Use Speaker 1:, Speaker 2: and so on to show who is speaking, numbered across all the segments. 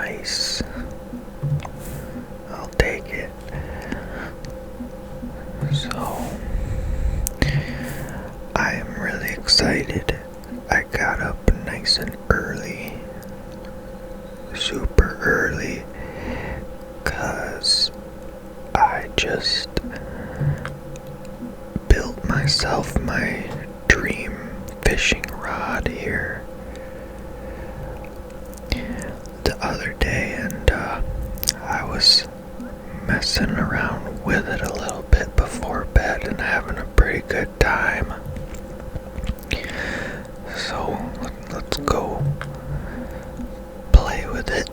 Speaker 1: Nice. I'll take it. So, I am really excited. I got up nice and early. Super early. 'Cause I just built myself my dream fishing rod here the other day, and I was messing around with it a little bit before bed and having a pretty good time. So let's go play with it.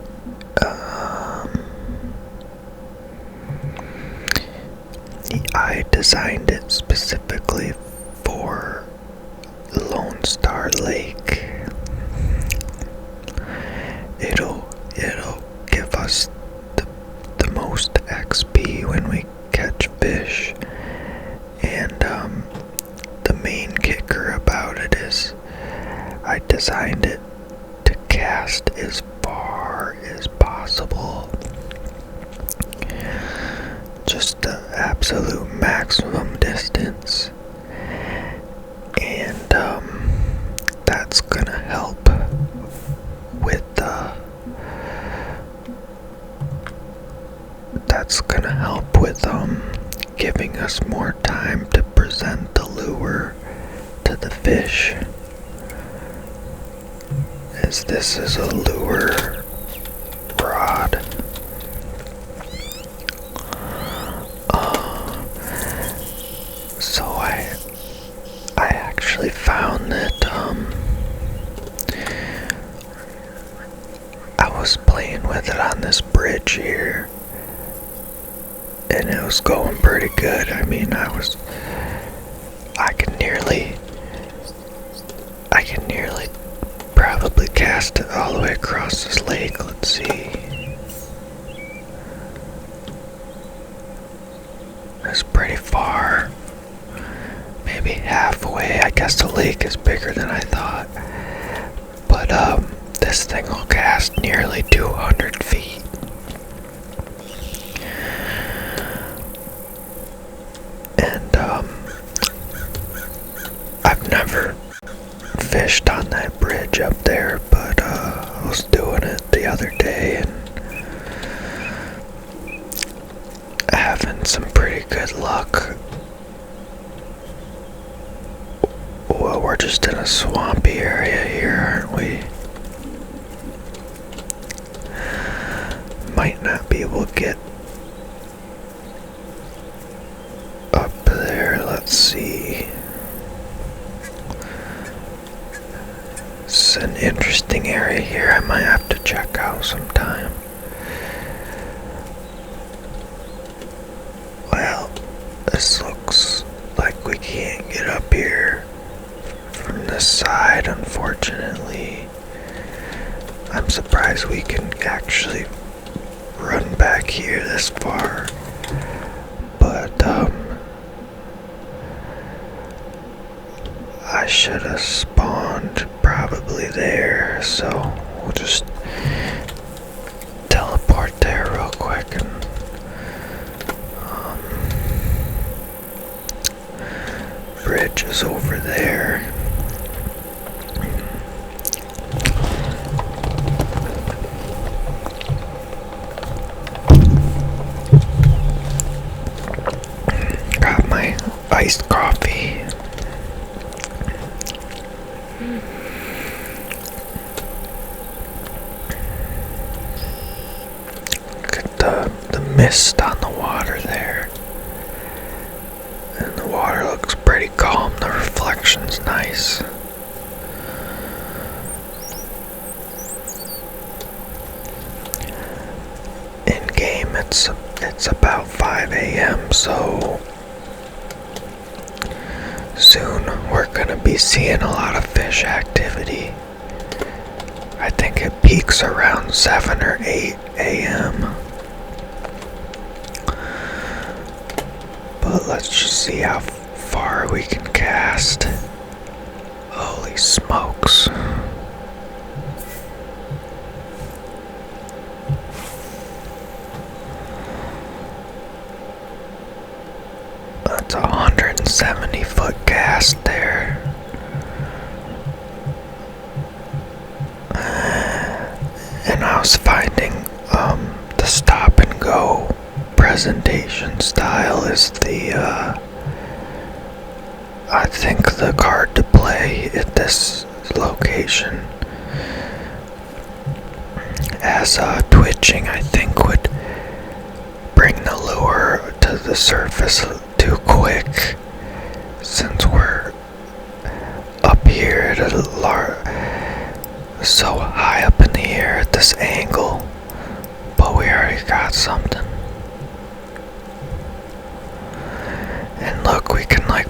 Speaker 1: I designed it specifically for Lone Star Lake. It'll give us the most XP when we catch fish, and the main kicker about it is I designed it to cast as far as possible, just the absolute maximum distance, and that's gonna help with giving us more time to present the lure to the fish, as this is a lure rod. So I actually found that I was playing with it on this bridge here, and it was going pretty good. I mean, I can nearly probably cast it all the way across this lake. Let's see. It's pretty far. Maybe halfway. I guess the lake is bigger than I thought. But this thing will cast nearly 200 feet. And I've never fished on that bridge up there, but I was doing it the other day and having some pretty good luck. Well, we're just in a swampy area here, aren't we? Might not be able to get up there. Let's see. It's an interesting area here. I might have to check out sometime. Well, this looks like we can't get up here from this side, unfortunately. I'm surprised we can actually run back here this far, but I should have spawned probably there, so we'll just teleport there real quick. And bridge is over there. Got my iced coffee. The mist on the water there, and the water looks pretty calm. The reflection's nice. In game it's about 5 a.m. so soon we're gonna be seeing a lot of fish activity. I think it peaks around 7 or 8 a.m. But let's just see how far we can cast. Holy smokes. That's a 170-foot cast there. And I was finding the stop and go presentation style is I think the card to play at this location, as twitching I think would bring the lure to the surface too quick, since we're up here at so high up in the air at this angle, but we already got something. And look, we can like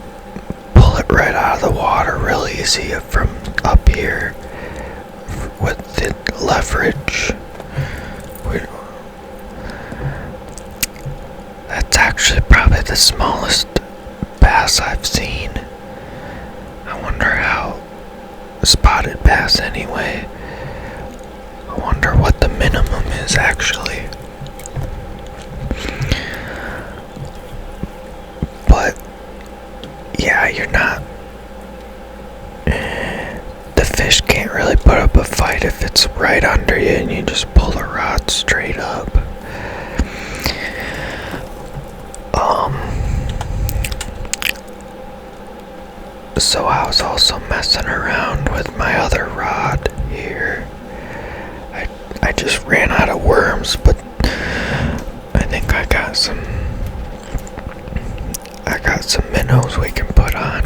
Speaker 1: pull it right out of the water real easy from up here with the leverage. That's actually probably the smallest bass I've seen. I wonder how spotted bass anyway. I wonder what the minimum is actually. But yeah, you're not. The fish can't really put up a fight if it's right under you and you just pull the rod straight up. So I was also messing around with my other rod here. I just ran out of worms, but I think I got some minnows we can put on.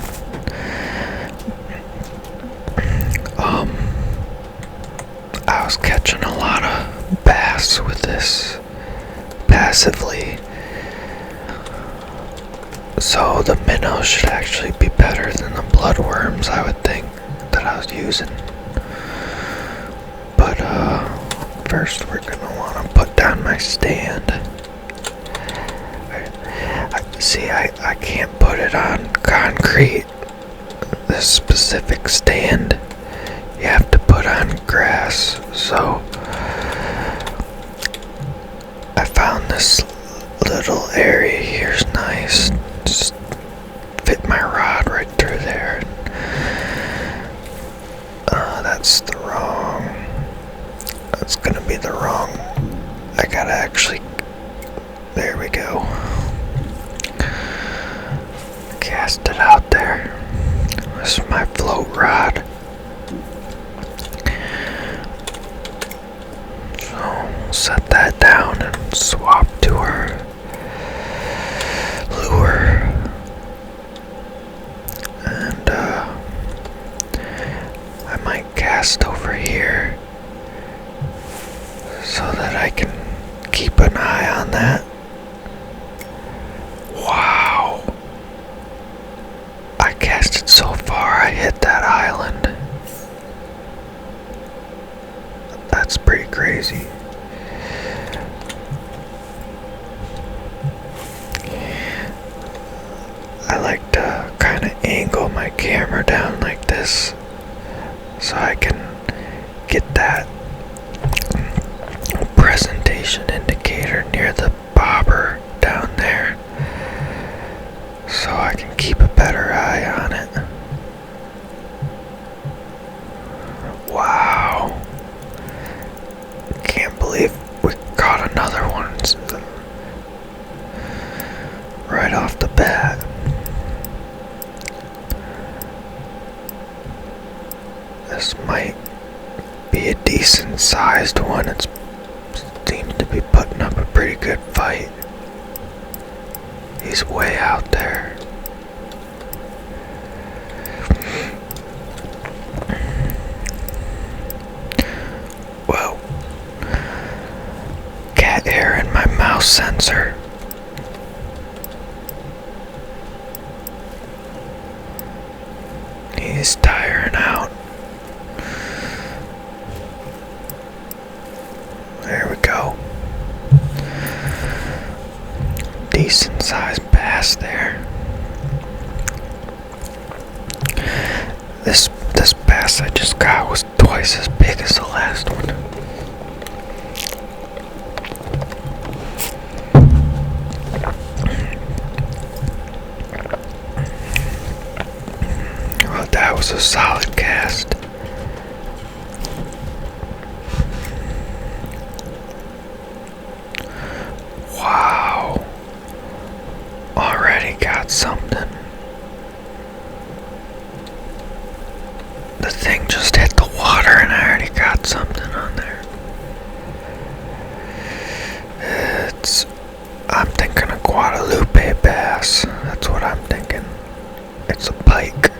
Speaker 1: I was catching a lot of bass with this passively. So the minnows should actually be better than the bloodworms, I would think, that I was using. But first we're gonna want to put down my stand. I can't put it on concrete, this specific stand. You have to put on grass, so I found this little area here's nice. Just fit my rod right through there. That's gonna be the wrong. I gotta actually. There we go. Cast it out there. This is my float rod. So set that down and swap to our lure. And I might cast over here so that I can keep an eye on that. Wow. I casted so far I hit that island. That's pretty crazy. I like to kind of angle my camera down like this so I can get that presentation indicator near the bobber down there so I can keep a better eye on it. Wow. Can't believe we caught another one right off the bat. This might be a decent sized one. It seems to be putting up a pretty good fight. He's way out there. Well, cat hair in my mouse sensor. He's tiring out. There we go. Decent sized bass there. This bass I just got was twice as big as the last one. a solid cast. Wow. Already got something. The thing just hit the water and I already got something on there. I'm thinking a Guadalupe bass. That's what I'm thinking. It's a pike.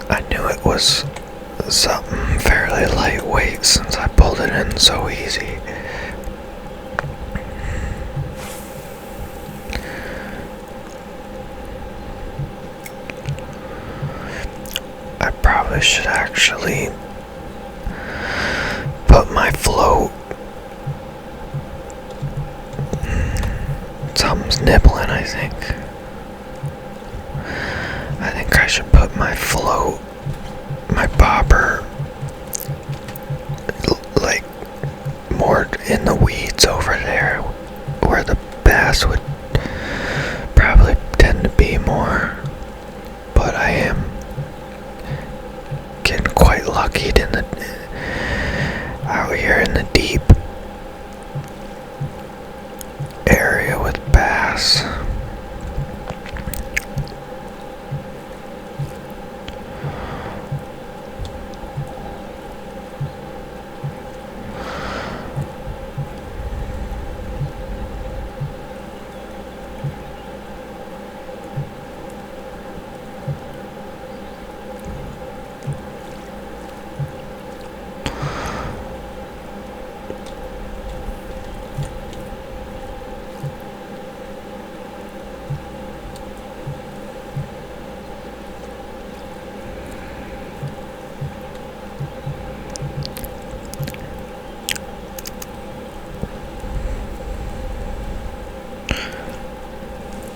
Speaker 1: I knew it was something fairly lightweight since I pulled it in so easy. I probably should actually put my float. Something's nibbling, I think. I think I should put my float, my bobber, like more in the weeds over there where the bass would probably tend to be more. But I am getting quite lucky out here in the deep area with bass.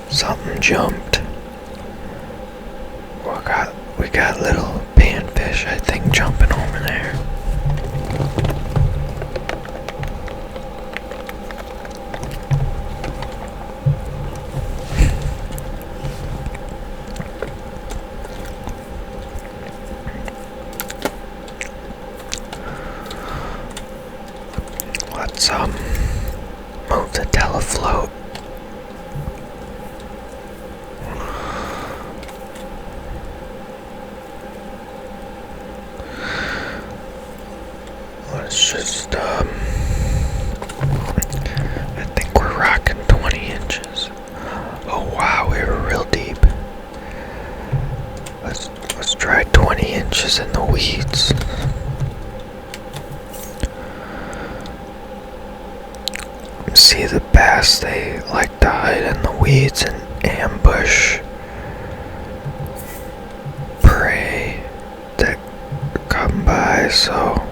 Speaker 1: Something jumped. We got little panfish, I think, jumping over there. Let's move the telefloat. Let's just I think we're rocking 20 inches. Oh wow, we were real deep. Let's try 20 inches in the weeds. See the bass, they like to hide in the weeds and ambush prey that come by, so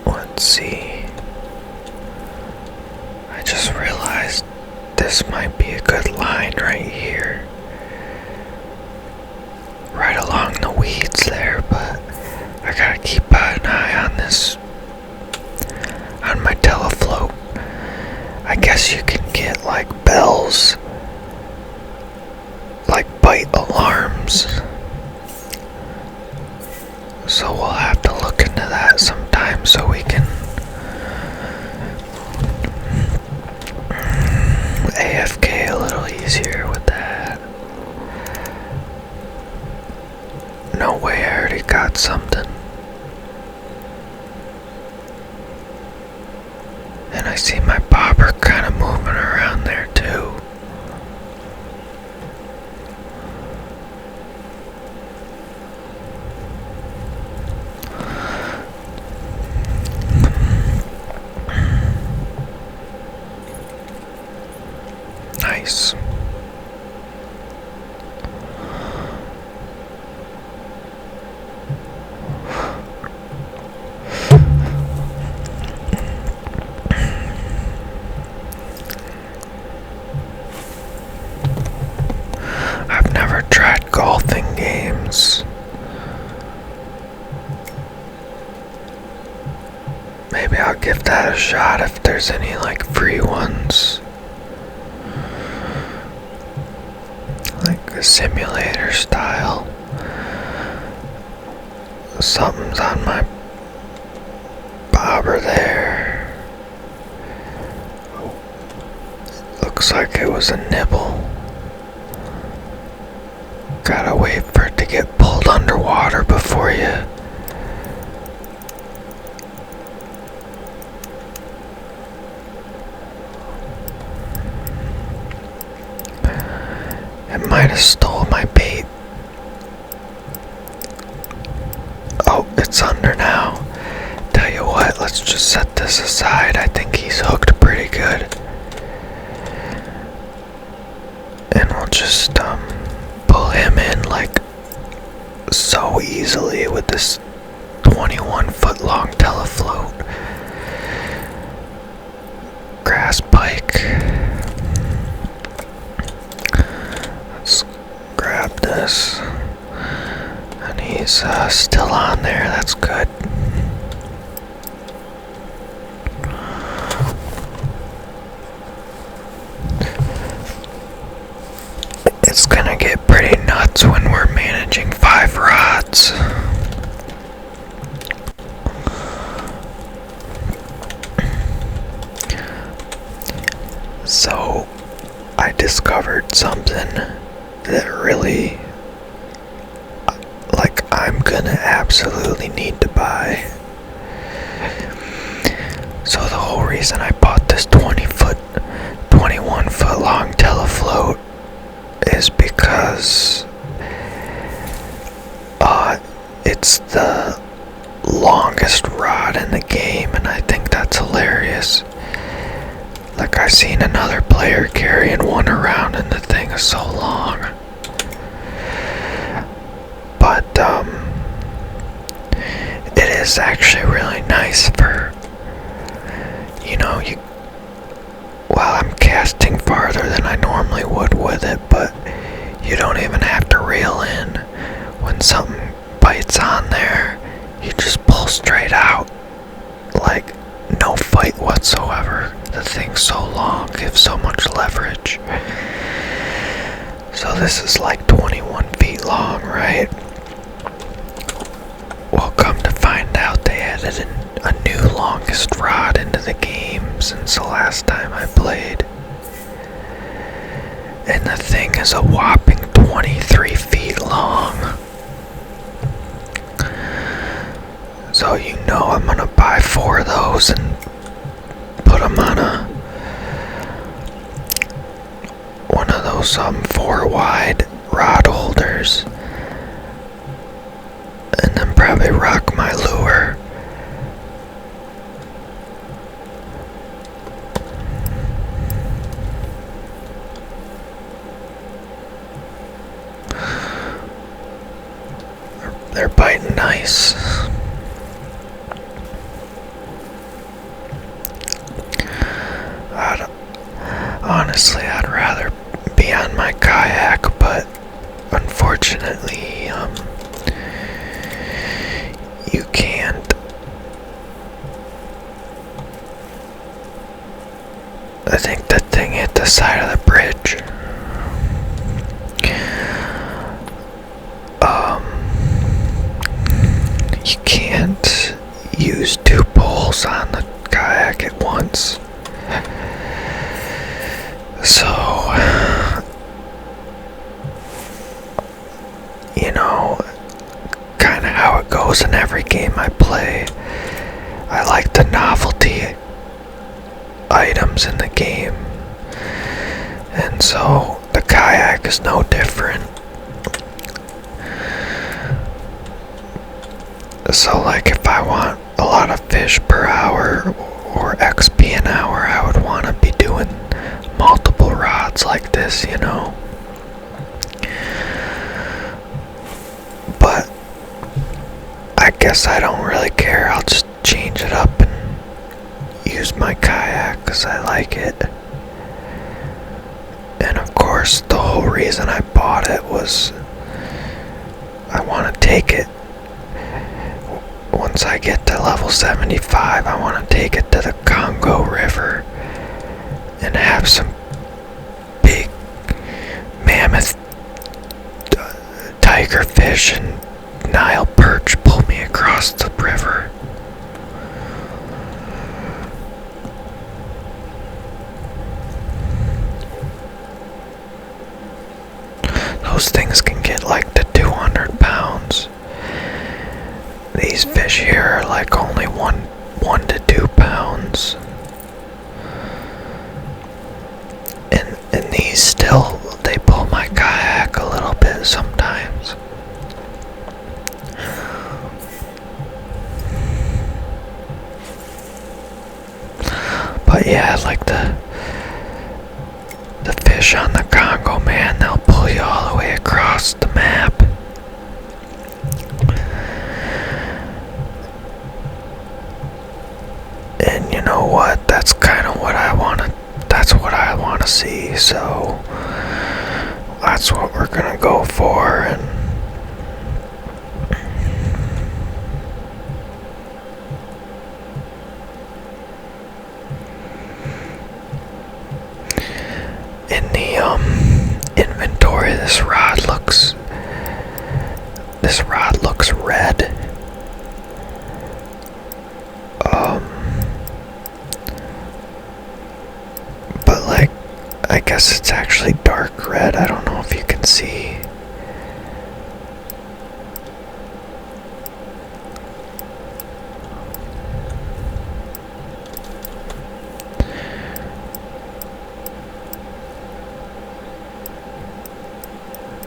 Speaker 1: let's see. I just realized this might be a good line right here. Right along the weeds there, but I gotta keep an eye on this, on my telefloat. I guess you can get like bells, like bite alarms. So we'll have to look into that sometime so we can AFK a little easier with that. No way, I already got something. And I see my bobber kind of moving around there too. Nice. simulator style. Something's on my bobber there. Looks like it was a nibble. Gotta wait for it to get pulled underwater before you. It might have stole my bait. Oh, it's under now. Tell you what, let's just set this aside. I think he's hooked pretty good. And we'll just pull him in like so easily with this 21-foot long telefloat. Grass pike. Let's grab this. And he's still on there, that's good. It's gonna get pretty nuts when we're managing 5 rods. So, I discovered something that really, like, I'm gonna absolutely need to buy. So the whole reason I bought this 21-foot long telefloat is because it's the longest rod in the game, and I think that's hilarious. Like, I've seen another player carrying one around and the thing is so long. But it is actually really nice for, well, I'm casting farther than I normally would with it, but you don't even have to reel in. When something bites on there, you just pull straight out. Like, no fight whatsoever. The thing's so long, gives so much leverage. So this is like 21 feet long, right? Well, come to find out, they added a new longest rod into the game since the last time I played. And the thing is a whopping 23 feet long. So I'm gonna buy 4 of those and put them on one of those 4-wide rod holders. And then probably rock my lure. They're biting nice. Honestly, I'd rather be on my kayak, but unfortunately, you can't. I think that thing hit the side of the bridge. You can't use 2 poles on the kayak at once. So, kind of how it goes in every game I play. I like the novelty items in the game. And so, the kayak is no different. So, like, if I want a lot of fish per hour or XP an hour, I would want to be doing multiple rods like this, But I guess I don't really care. I'll just change it up and use my kayak because I like it. And of course, the whole reason I bought it was I want to take it. Once I get to level 75, I want to take it to the Congo River and have some big mammoth catfish and Nile perch pull me across the river. Those things can get like to 200 pounds. These fish here are like only 1 to 2 pounds. And these still, they pull my kayak a little bit sometimes. But yeah, like the fish on the Congo, man, they'll pull you all the way across the map. And you know what? That's kind of what I want to see. So that's what we're going to go for. And in the inventory, this rod looks red. But like, I guess it's actually dark red. I don't know if you can see.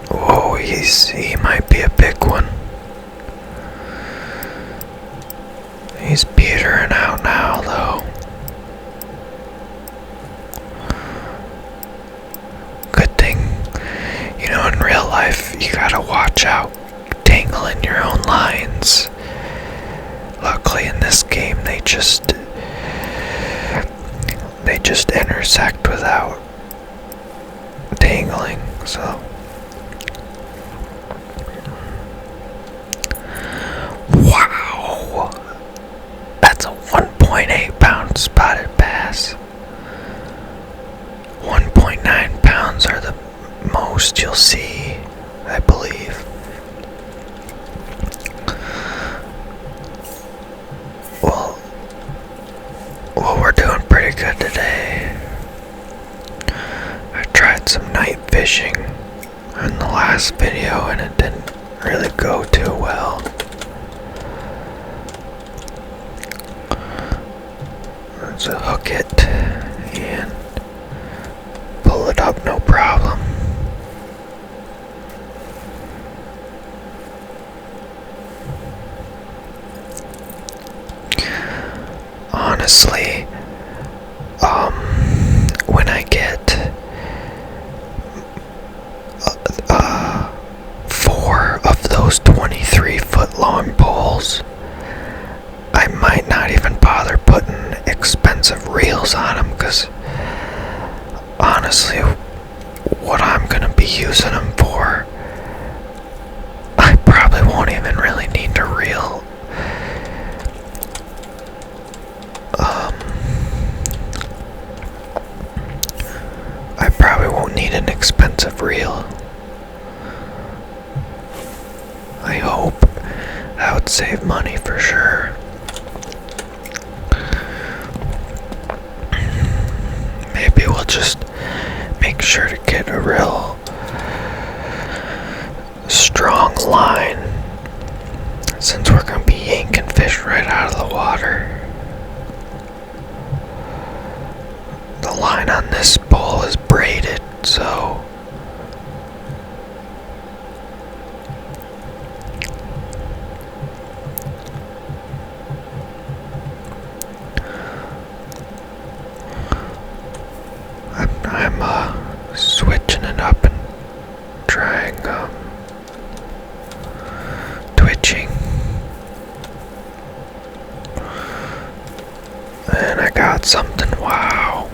Speaker 1: Whoa, he might be a big one. He's petering out now, though. Good thing, you know, in real life, you gotta watch out tangling your own lines. Luckily, in this game, they just intersect without tangling, so. Wow! That's a 1.8 pound spotted bass. 1.9 pounds are the most you'll see, I believe. Well, we're doing pretty good today. I tried some night fishing in the last video and it didn't really go too well. Let's hook it and pull it up, no problem. Honestly, when I get 4 of those 23-foot long poles, I might not even bother putting expensive reels on them, because honestly, what I'm going to be using them for, I probably won't even really need to reel. I probably won't need an expensive reel. I hope. That would save money for sure. Maybe we'll just make sure to get a real strong line, since we're going to be yanking fish right out of the water. The line on this pole is braided, so I'm switching it up and trying twitching, and I got something. Wow.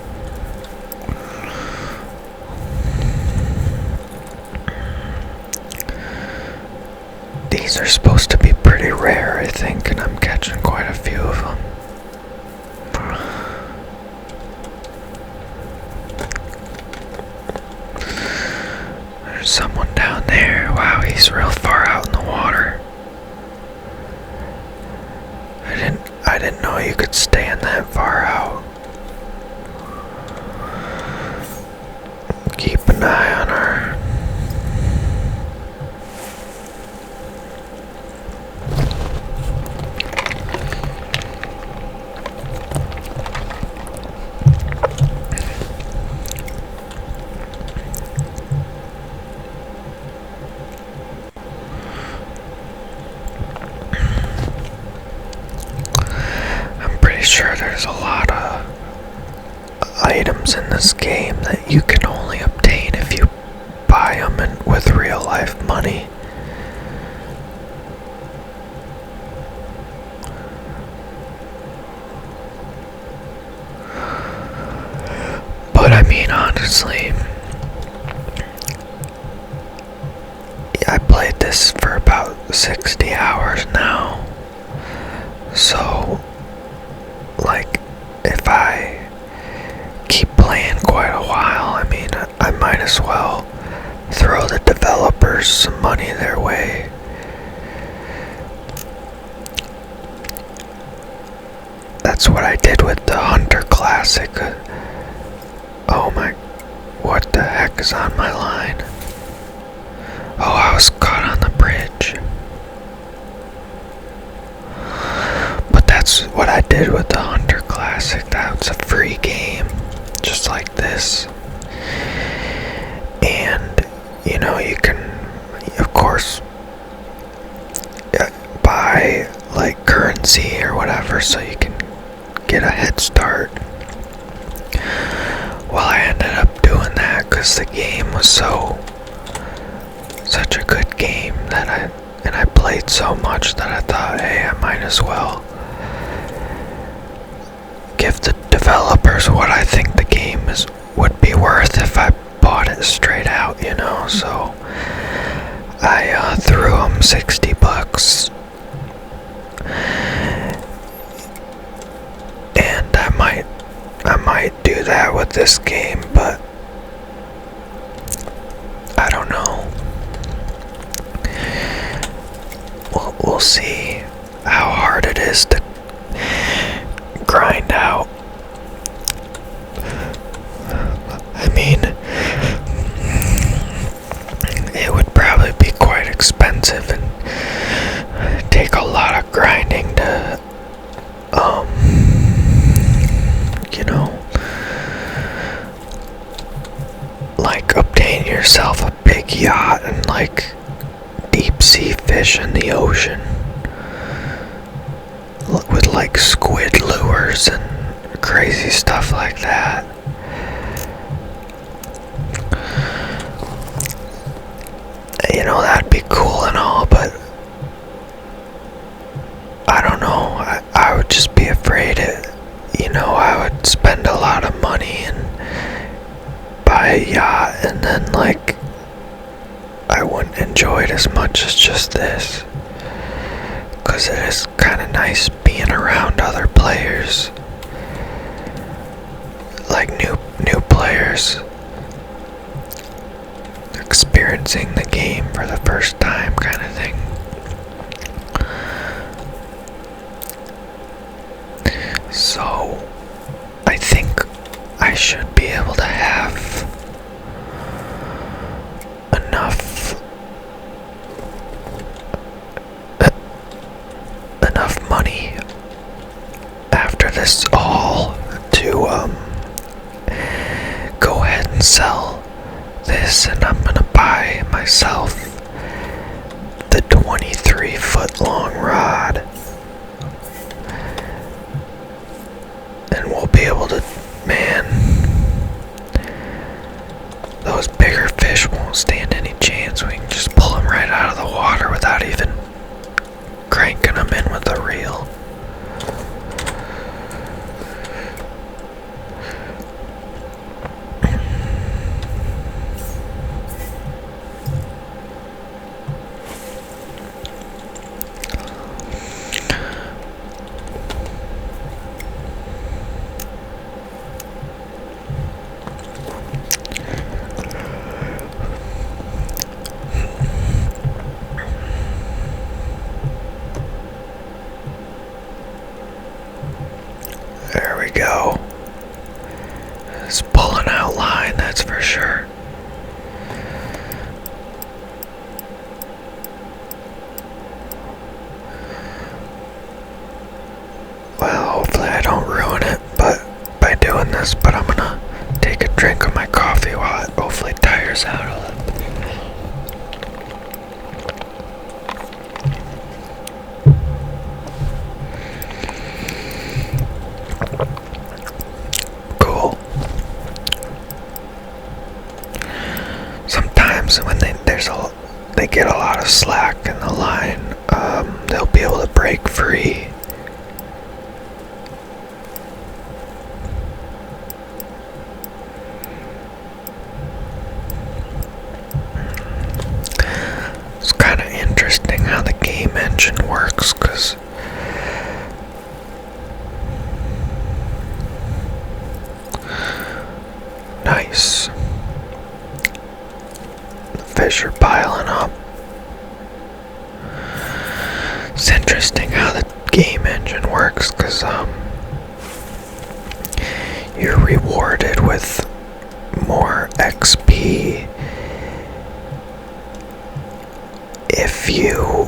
Speaker 1: These are supposed to be pretty rare, I think, and I'm catching quite a few of them. There's someone down there. Wow, he's real far out in the water. I didn't know you could stand that far out. Keep an eye on her. I'm pretty sure there's a lot of items in this game that you can only obtain if you buy them with real life money. But I mean, honestly, I played this for about 60 hours now. So, like, if I keep playing quite a while, I mean, I might as well throw the developers some money their way. That's what I did with the Hunter Classic. Oh my, what the heck is on my line? Oh, I was caught on the bridge. But that's what I did with the Hunter Classic. That was a free game, just like this. And, you know, you can, of course, buy, like, currency or whatever so you can get a head start. Well, I ended up doing that because the game was such a good game that I played so much that I thought, hey, I might as well give the developers what I think the game would be worth if I bought it straight out, you know. So I threw them $60, and I might do that with this game, but I don't know. We'll see how hard it is to grind out. I mean, it would probably be quite expensive and take a lot of grinding to, you know, like obtain yourself a big yacht and like deep sea fish in the ocean with like squid lures and crazy stuff like that. You know, that'd be cool and all, but I don't know. I would just be afraid you know, I would spend a lot of money and buy a yacht and then like I wouldn't enjoy it as much as just this, because it is kind of nice being around other players, like new players experiencing the game for the first time kind of thing. So I think I should be able to have enough money after this all to go ahead and sell this, and I'm gonna buy myself the 23-foot long rod, and we'll be able to, man, those bigger fish won't stand any chance. We can just pull them right out of the water without even cranking them in with a reel. they get a lot of slack in the line. They'll be able to break free. It's kind of interesting how the game engine works, because nice. The fish are piling up. It's interesting how the game engine works, because you're rewarded with more XP if you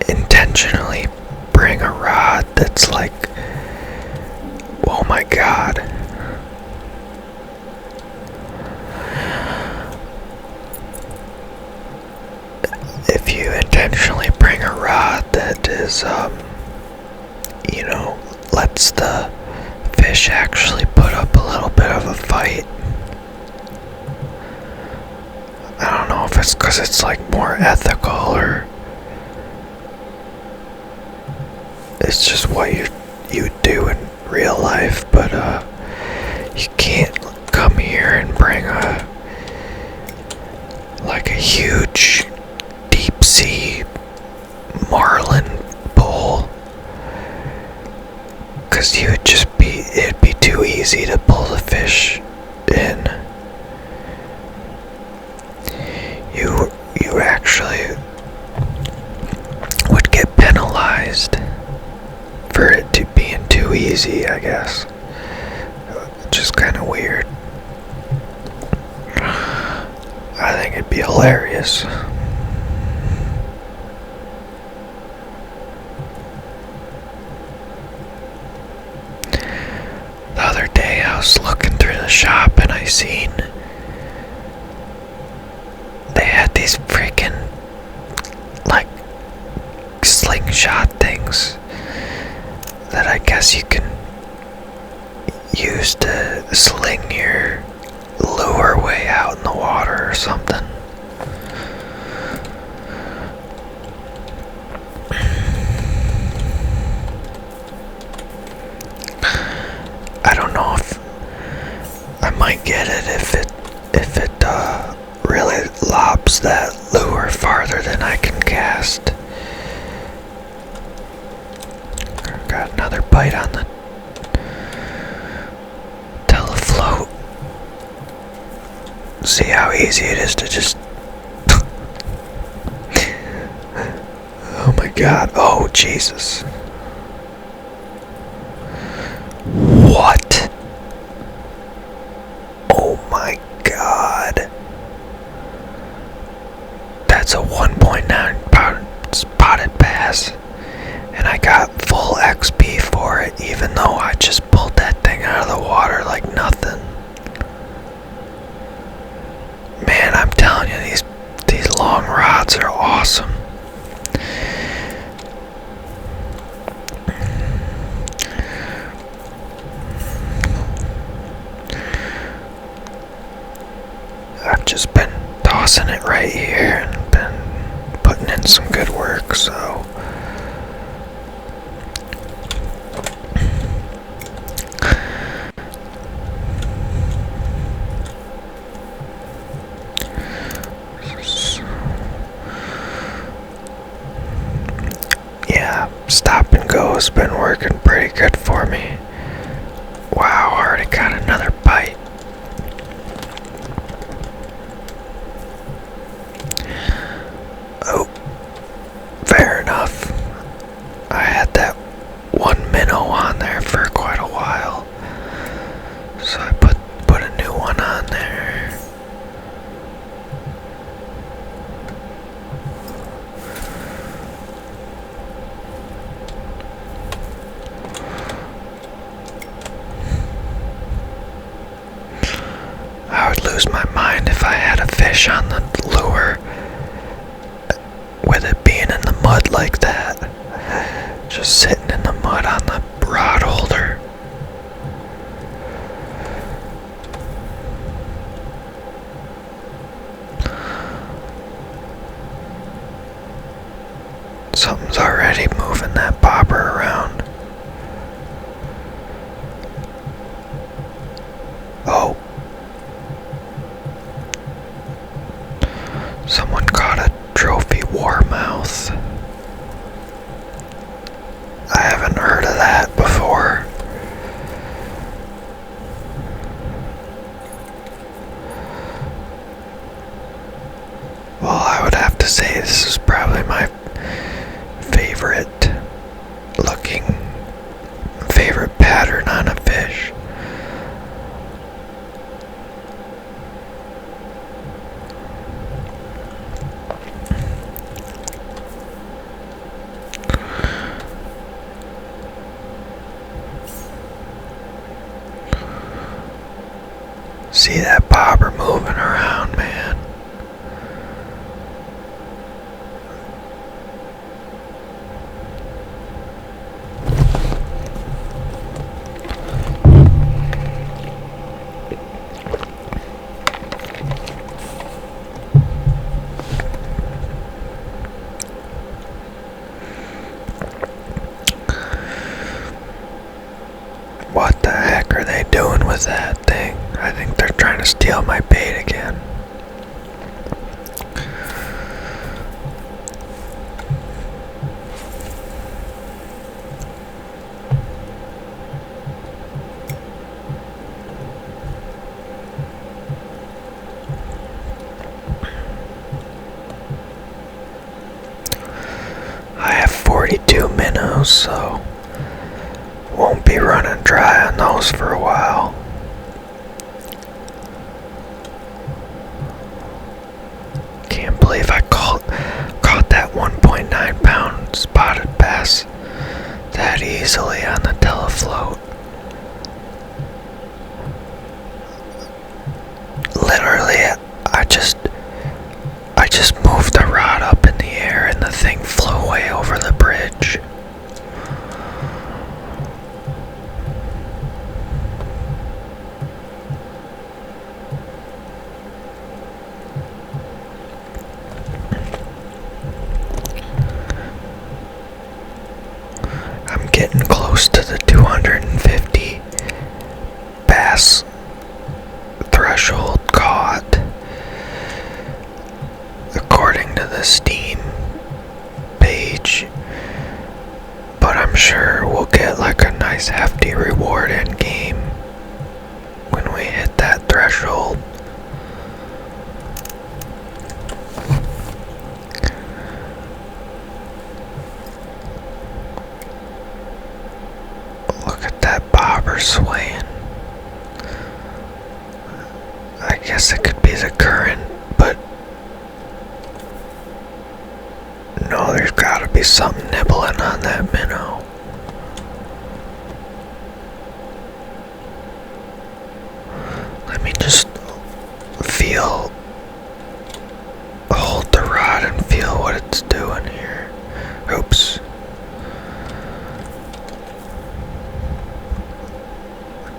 Speaker 1: intentionally bring a rod that's like, oh my god. If you intentionally bring a rod that is, lets the fish actually put up a little bit of a fight. I don't know if it's because it's like more ethical, or it's just what you do in real life, but you can't come here and bring a huge deep sea marlin bull, because it'd be too easy to pull the fish in. You actually would get penalized for it to being too easy, I guess. Just kind of weird. I think it'd be hilarious. The other day I was looking through the shop and I seen they had these freaking slingshot things that I guess you can use to sling your lure way out in the water or something. I don't know if I might get it if it really lobs that lure farther than I can cast. Got another bite on the telefloat. See how easy it is to just oh my god, oh Jesus. What? Oh my god. That's a 1.9 pound spotted bass, and I got full XP for it, even though I just pulled that thing out of the water like nothing. Man, I'm telling you, these long rods are awesome. I've just been tossing it right here and been putting in some good work, so yeah, stop and go has been working pretty good for me. Wow, already got another bite. Oh, fair enough. I had that one minnow on there for quite a while, so I put a new one on there. I would lose my mind if I had a fish on the lure with it being in the mud like that. Just sitting in the mud on the rod holder. already moving that bobber around. Oh. Someone caught a trophy warmouth. I haven't heard of that before. Well, I would have to say this is probably my favorite pattern on a fish. See that bobber moving around, man. What the heck are they doing with that thing? I think they're trying to steal my bait again. I have 42 minnows, so won't be running dry on those for a while. Can't believe I caught that 1.9 pound spotted bass that easily on the telefloat. Literally, I just moved the rod up in the air and the thing flew way over the bridge. I'm getting close to the 250 bass threshold caught, according to the Steam page, but I'm sure we'll get like a nice hefty reward in game when we hit that threshold. Look at that bobber swaying. I guess it could be the current, but no, there's gotta be something nibbling on that minnow. Let me just hold the rod and feel what it's doing here. Oops.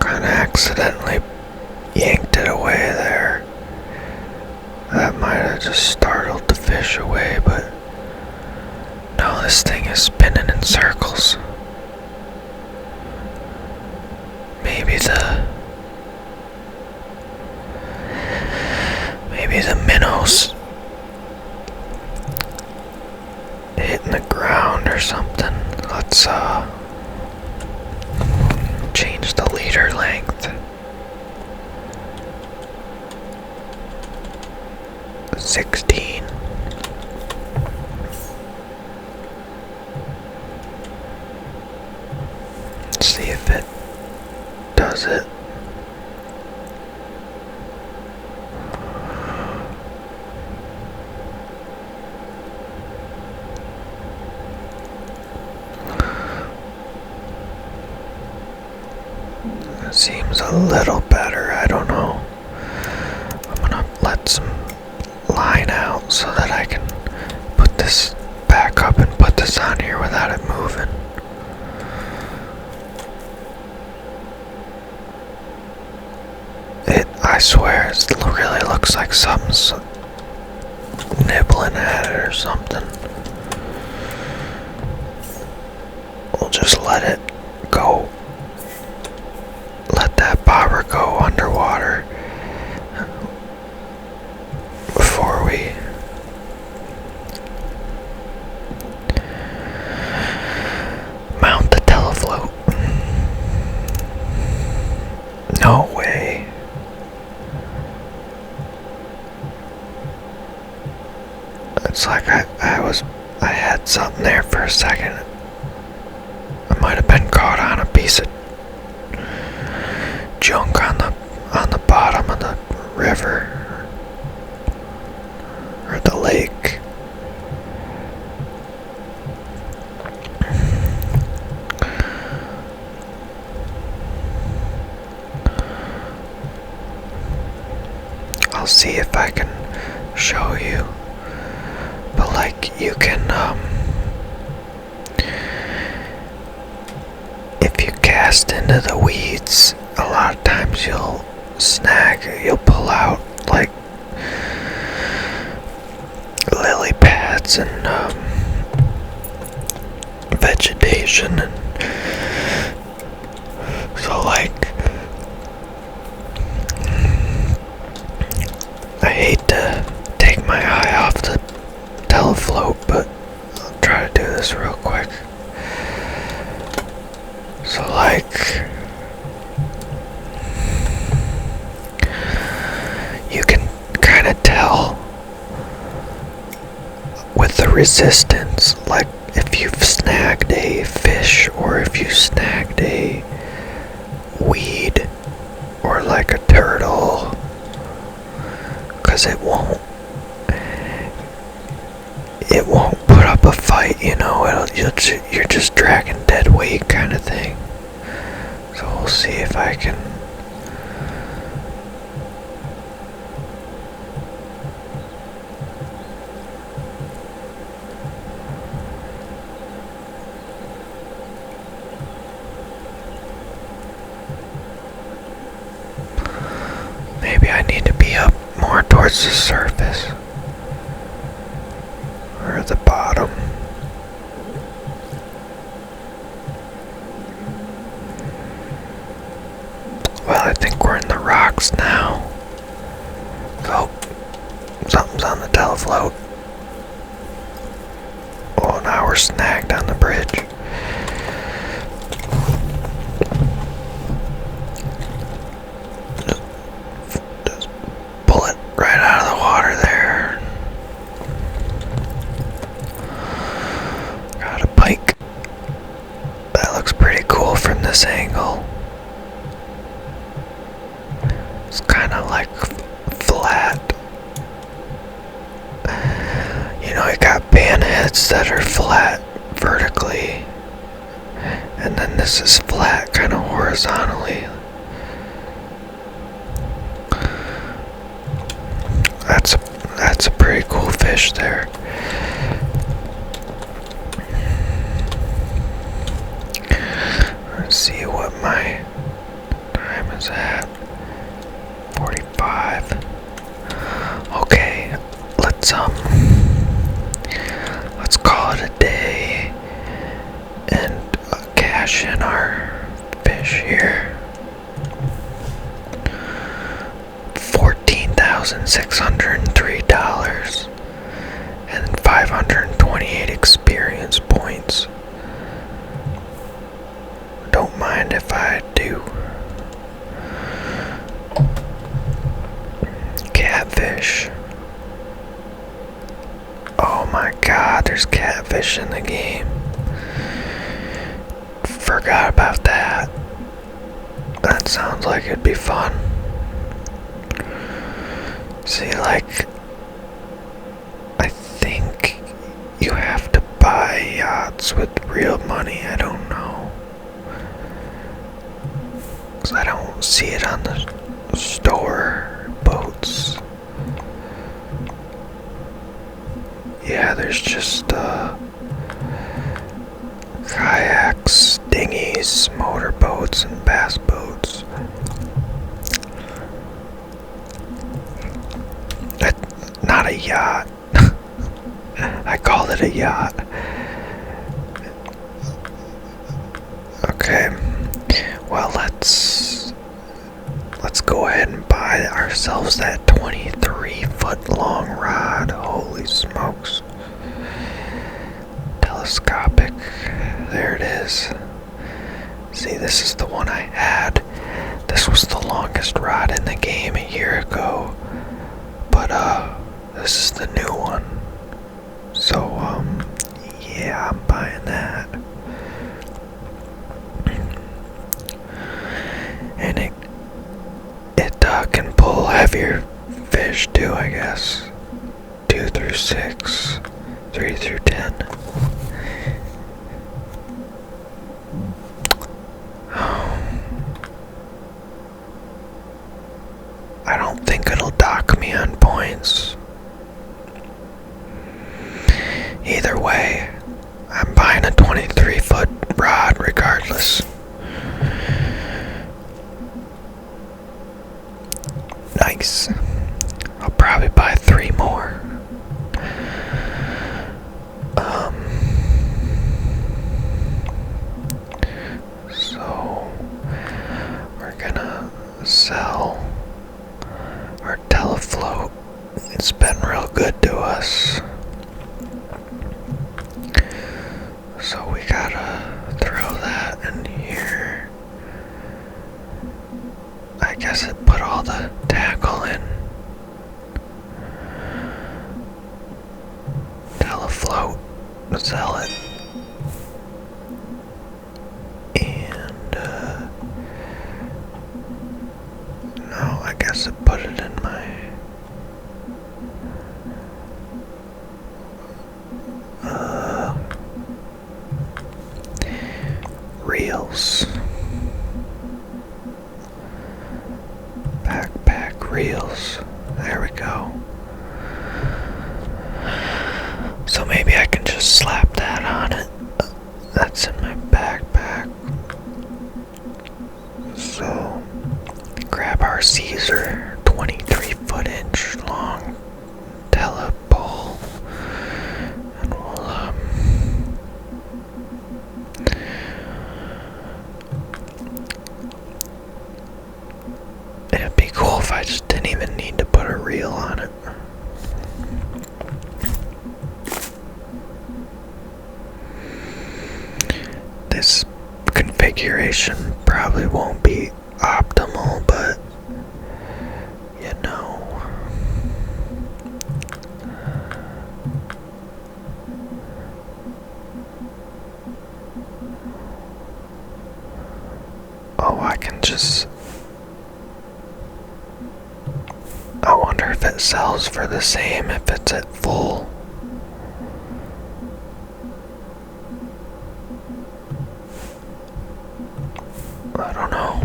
Speaker 1: Kinda accidentally yanked it away there. That might have just startled the fish away, but no, this thing is spinning in circles. Maybe the minnows hitting the ground or something. Let's change the leader length. 16. Let's see if it does it. It seems a little better, I don't know. I'm gonna let some line out so that I can put this back up and put this on here without it moving. I swear, it really looks like something's nibbling at it or something. just let it go. Let that bobber go underwater before we mount the telefloat. No way. It's like I had something there for a second. I might have been caught on a piece of junk on the bottom of the river or the lake. I'll see if I can show you, but like you can if you cast into the weeds, a lot of times you'll pull out like lily pads and vegetation, and so like I hate to take my eye off the telefloat, but I'll try to do this real quick. So like you can kind of tell with the resistance, like if you've snagged a fish or if you snagged a weed or like a turtle, because it won't put up a fight, you know. You're just dragging dead weight kind of thing. So we'll see if I can maybe I need to be up more towards the surface or the bottom. Well, I think we're in the rocks now. Oh, something's on the telefloat. Oh, now we're snagged on the bridge. Just pull it right out of the water there. Got a pike. That looks pretty cool from this angle. It's kind of like flat. You know, you got panheads that are flat vertically, and then this is flat kind of horizontally. That's a pretty cool fish there. Let's see what my time is at. 45. Okay, let's call it a day and cash in our fish here. $14,603 and 528 experience points. Don't mind if I do. Catfish. Oh my god, there's catfish in the game. Forgot about that. That sounds like it'd be fun. See, like, I think you have to buy yachts with real money. I don't know. 'Cause I don't see it on the store boats. Yeah, there's just kayaks, dinghies, motorboats, and bass boats. Not a yacht. I called it a yacht. Okay, well let's go ahead and buy ourselves that 23-foot long rod. Holy smokes. Telescopic. There it is. See, this is the one I had. This was the longest rod in the game a year ago. But this is the new one. So yeah, I'm buying that. And it can pull heavier fish too, I guess. 2 through 6, 3 through 10. I don't think it'll dock me on points. Either way, I'm buying a 23-foot rod regardless. Nice. I'll probably buy 3 more. So we're gonna sell our Telefloat. It's been real good to us. So we gotta throw that in here. I guess it put all the tackle in. Telefloat, sell it. And no, I guess it put it in my reels. Backpack reels. There we go. So maybe I can just slap that on it. That's in my backpack. So grab our Caesar 23-foot-inch long telepole, and we'll it'd be cool if I just didn't even need to put a reel on it. This configuration probably won't be optimal, but you know. Oh, I can just... I wonder if it sells for the same if it's at full. I don't know.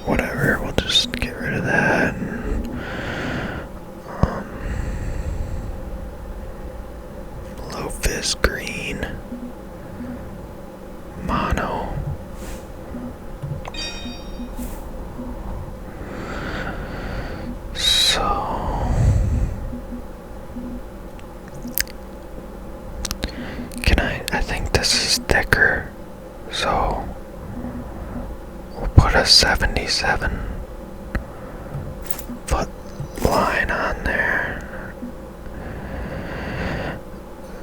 Speaker 1: Whatever, we'll just get rid of that. Low-vis green. Mono. I think this is thicker, so we'll put a 77-foot line on there.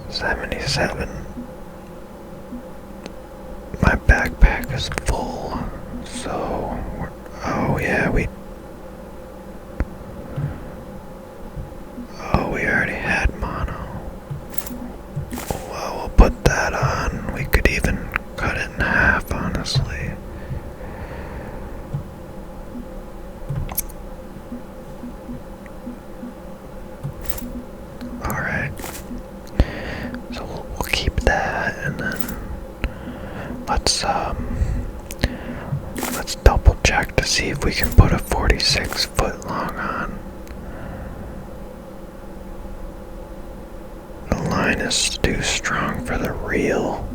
Speaker 1: 77. My backpack is full, so oh yeah, we already had mono. Well, we'll put that on. We could even cut it in half, honestly. Alright. So we'll keep that, and then let's double check to see if we can put a 46-foot long on. The line is too strong for the reel.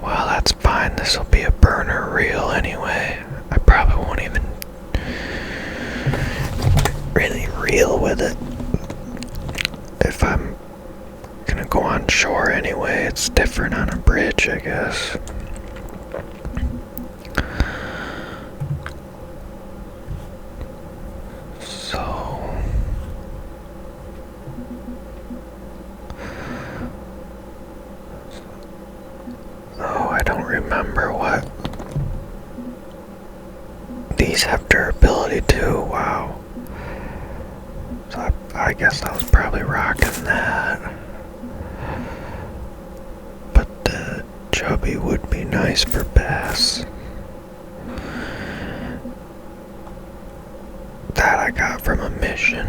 Speaker 1: Well, that's fine. This will be a burner reel anyway. I probably won't even really real with it. If I'm gonna go on shore anyway, it's different on a bridge, I guess. So, oh, I don't remember what these have durability too. Wow. So I guess I was probably rocking that. But the chubby would be nice for bass. That I got from a mission.